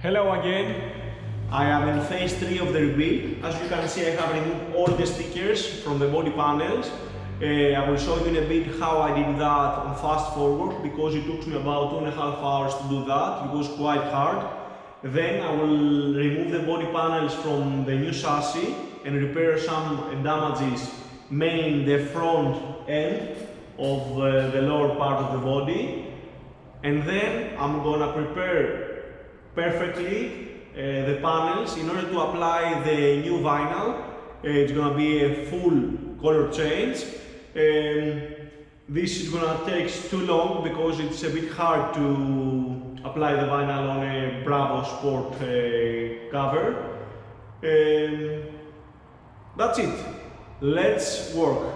Hello again. I am in phase 3 of the rebuild. As you can see, I have removed all the stickers from the body panels. I will show you in a bit how I did that on fast forward because it took me about 2.5 hours to do that. It was quite hard. Then I will remove the body panels from the new chassis and repair some damages, mainly in the front end of the lower part of the body. And then I'm gonna prepare perfectly the panels in order to apply the new vinyl. It's gonna be a full color change. This is gonna take too long because it's a bit hard to apply the vinyl on a Bravo Sport cover. That's it. Let's work.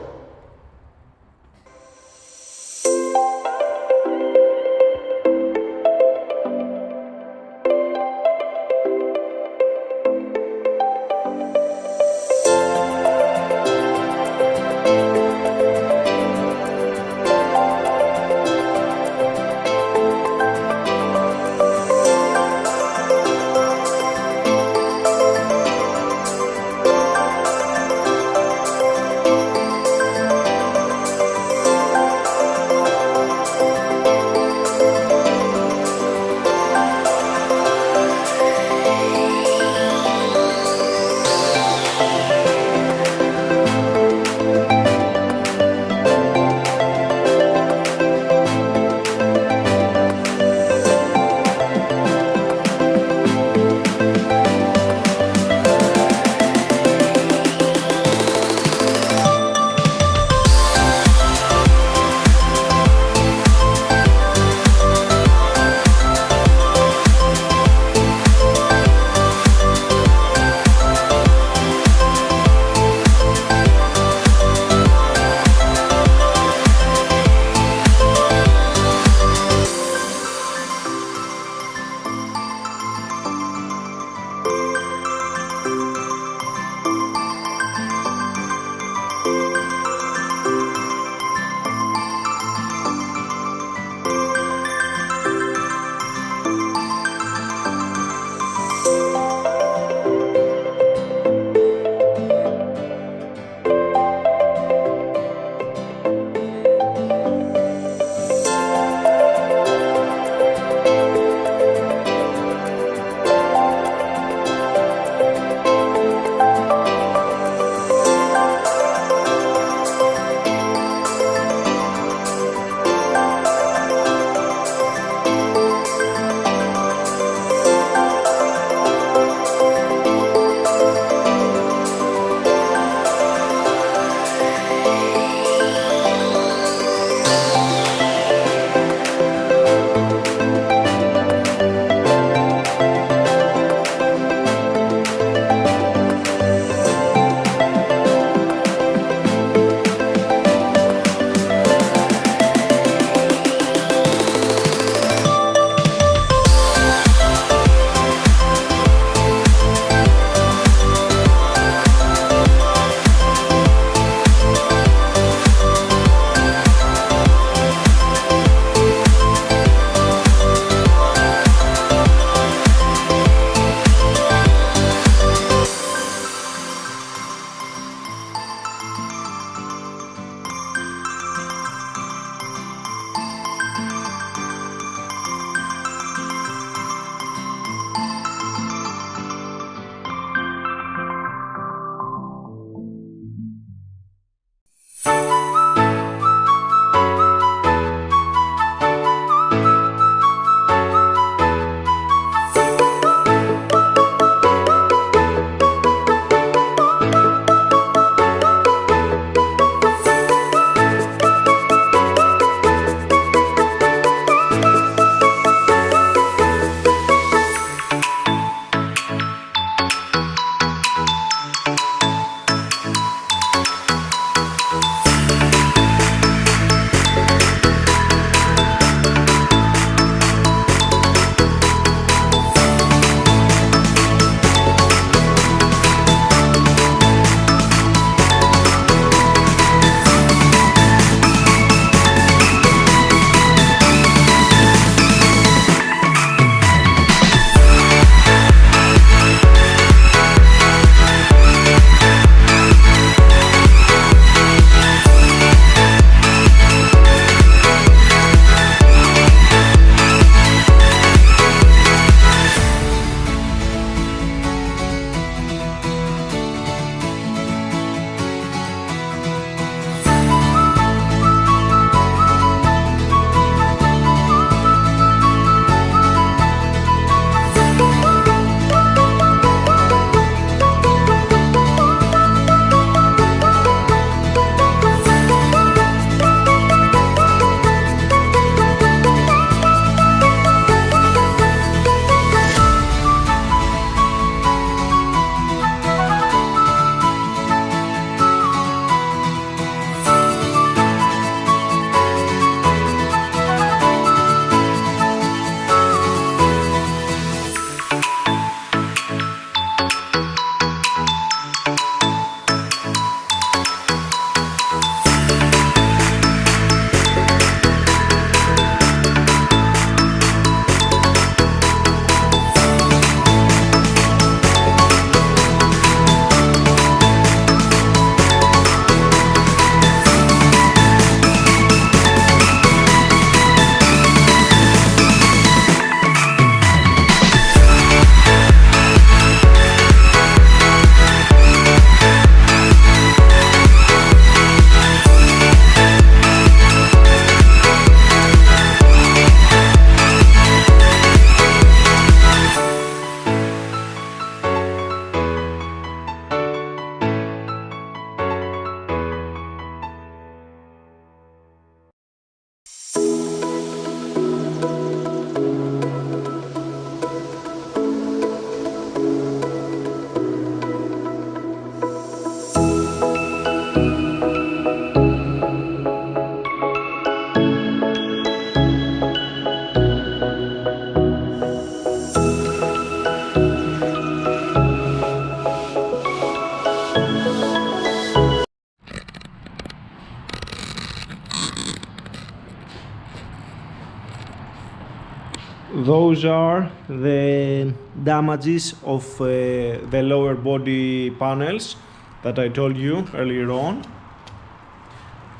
those are the damages of the lower body panels that I told you earlier on.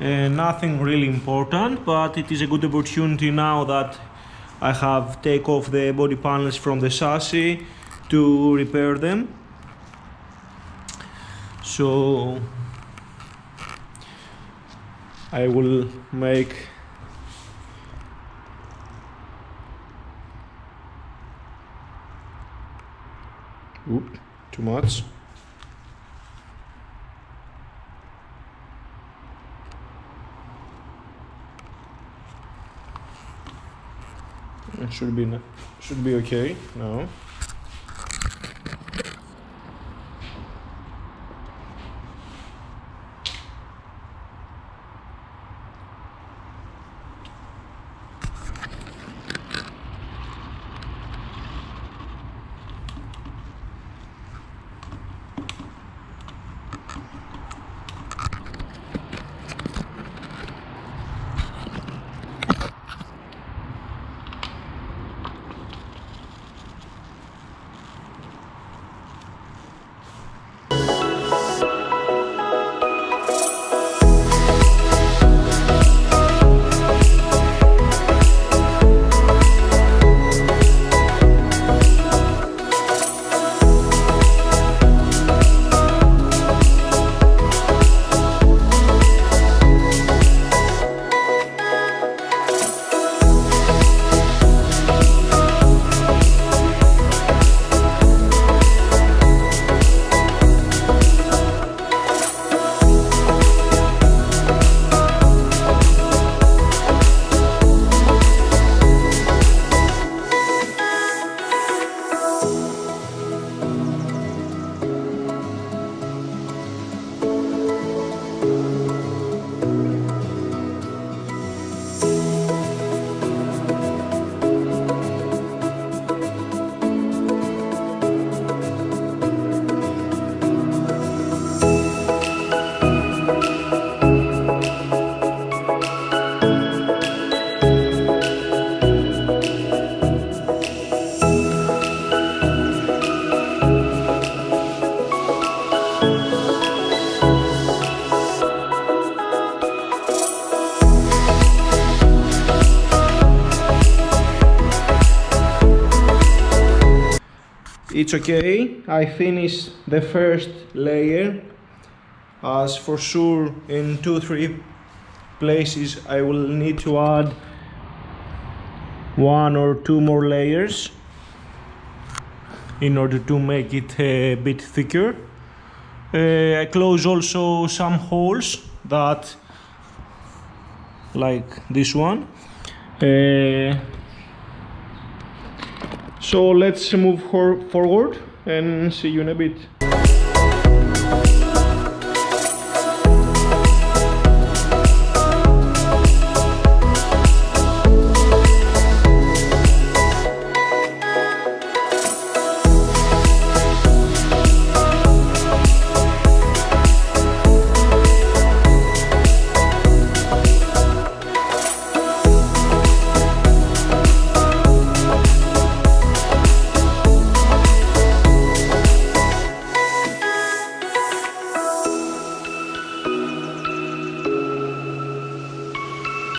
Nothing really important, but it is a good opportunity now that I have take off the body panels from the chassis to repair them. So I will make too much. It should be okay now. It's okay, I finished the first layer, as for sure in 2-3 places I will need to add 1 or 2 more layers in order to make it a bit thicker. I close also some holes that, like this one. So let's move forward and see you in a bit.